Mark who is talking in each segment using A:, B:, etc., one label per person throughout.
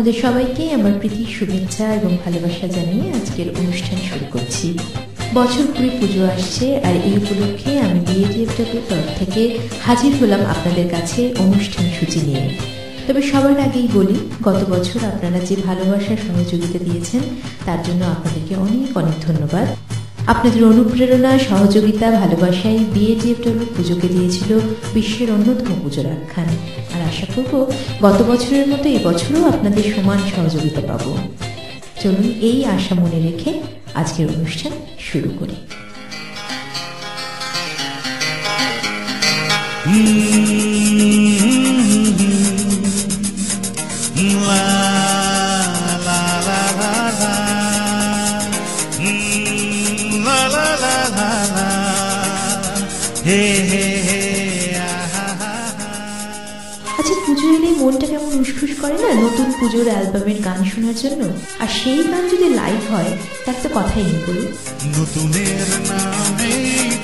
A: আপনাদের সবাইকে আমার প্রীতি শুভেচ্ছা এবং ভালোবাসা জানিয়ে আজকের অনুষ্ঠান শুরু করছি। বছর ঘুরে পুজো আসছে, আর এই উপলক্ষে আমি বিএডিএফডব্লিউর তরফ থেকে হাজির হলাম আপনাদের কাছে অনুষ্ঠান সূচি নিয়ে। তবে সবার আগেই বলি, গত বছর আপনারা যে ভালোবাসার সহযোগিতা দিয়েছেন তার জন্য আপনাদেরকে অনেক অনেক ধন্যবাদ। আপনাদের অনুপ্রেরণা, সহযোগিতা, ভালোবাসায় বিএডিএফডব্লিউ পুজোকে দিয়েছিল বিশ্বের অন্যতম পুজোর আখ্যান। আর আশা করব গত বছরের মতো এবছরও আপনাদের সমান সহযোগিতা পাব। চলুন এই আশা মনে রেখে আজকের অনুষ্ঠান শুরু করি। আচ্ছা, পুজো এলে মনটা কেমন উসখুস করে না নতুন পুজোর অ্যালবামের গান শোনার জন্য? আর সেই গান যদি লাইভ হয় তার তো কথাই নেই। বলি,
B: নতুনের নামে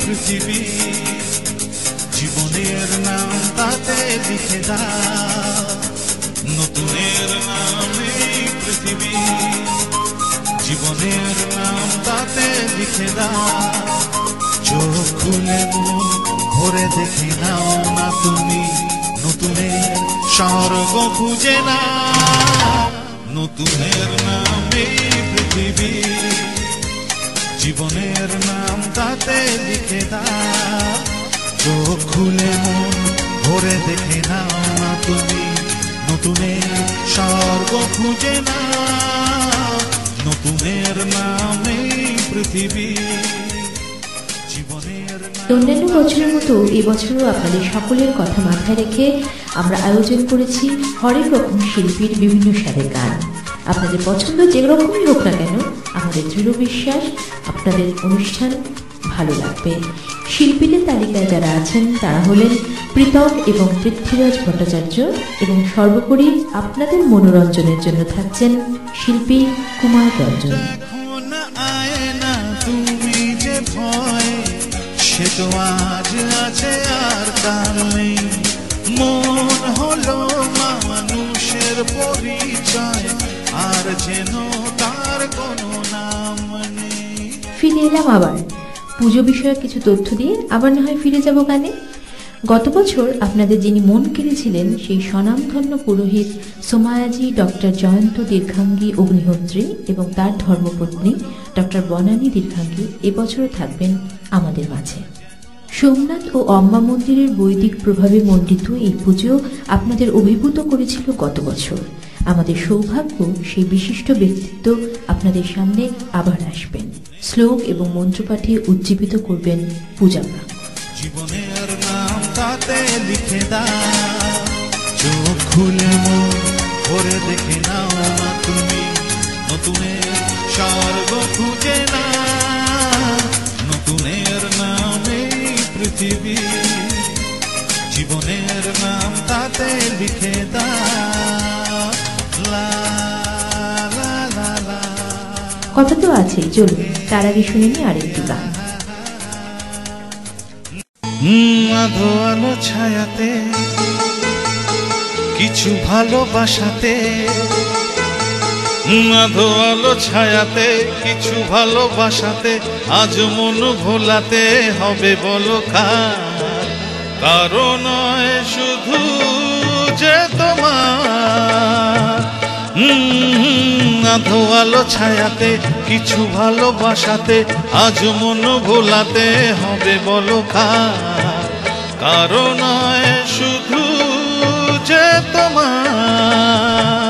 B: পৃথিবী, জীবনের নাম তাতে লিখে দাও। নতুনের নামে পৃথিবী, জীবনের নাম তাতে লিখে দাও। চোখ খুলে মন ভরে দেখে নাও না তুমি, নতুনের স্বর্গ খুঁজে না। নতুনের নামে পৃথিবী, জীবনের নাম তাতে লিখে দাও। চোখ খুলে মন ভরে দেখে নাও না তুমি, নতুনের স্বর্গ খুঁজে না। নতুনের নামে পৃথিবী,
A: অন্যান্য বছরের মতো এবছরও আপনাদের সকলের কথা মাথায় রেখে আমরা আয়োজন করেছি হরেক রকম শিল্পীর বিভিন্ন স্বাদের গান। আপনাদের পছন্দ যে রকমই হোক না কেন, আমাদের দৃঢ় বিশ্বাস আপনাদের অনুষ্ঠান ভালো লাগবে। শিল্পীদের তালিকায় যারা আছেন তারা হলেন প্রীতম এবং পৃথ্বীরাজ ভট্টাচার্য, এবং সর্বোপরি আপনাদের মনোরঞ্জনের জন্য থাকছেন শিল্পী কুমার রঞ্জন।
B: সে তো আজ আছে আর কাল নেই, মন হলো মানুষের পরিচয়, আর যেন তার কোনো নাম নেই।
A: ফিরে এলাম আবার পুজো বিষয়ক কিছু তথ্য দিয়ে, আবার না হয় ফিরে যাব গানে। গত বছর আপনাদের যিনি মন কেড়েছিলেন সেই স্বনামধন্য পুরোহিত সোমায়াজি ডক্টর জয়ন্ত দীর্ঘাঙ্গী অগ্নিহোত্রী এবং তার ধর্মপত্নী ডক্টর বনানী দীর্ঘাঙ্গী এবছরও থাকবেন আমাদের মাঝে। সোমনাথ ও অম্বা মন্দিরের বৈদিক প্রভাবে মণ্ডিত এই পুজো আপনাদের অভিভূত করেছিল গত বছর। আমাদের সৌভাগ্য সেই বিশিষ্ট ব্যক্তিত্ব আপনাদের সামনে আবার আসবেন, শ্লোক এবং মন্ত্রপাঠে উজ্জীবিত করবেন পূজা প্রাঙ্গণ।
B: জীবনের নাম তাতে লিখে দাও, চোখ খুলে মন ভরে দেখে নাও না তুমি, নতুনের স্বর্গ খুঁজে না। নতুনের নামে পৃথিবী, জীবনের নাম তাতে লিখে দাও।
A: কথা তো আছে, চলুন তার আগে শুনে নি আরেকটি গান।
B: আধো আলো ছায়াতে কিছু ভালোবাসাতে, আধো আলো ছায়াতে কিছু ভালোবাসাতে, আজ মন ভোলাতে হবে বলো কারণ নয় শুধু যে তোমার। আধো আলো ছায়াতে কিছু ভালোবাসাতে, আজ মন ভোলাতে হবে বলো কারণ নয় শুধু যে তোমার।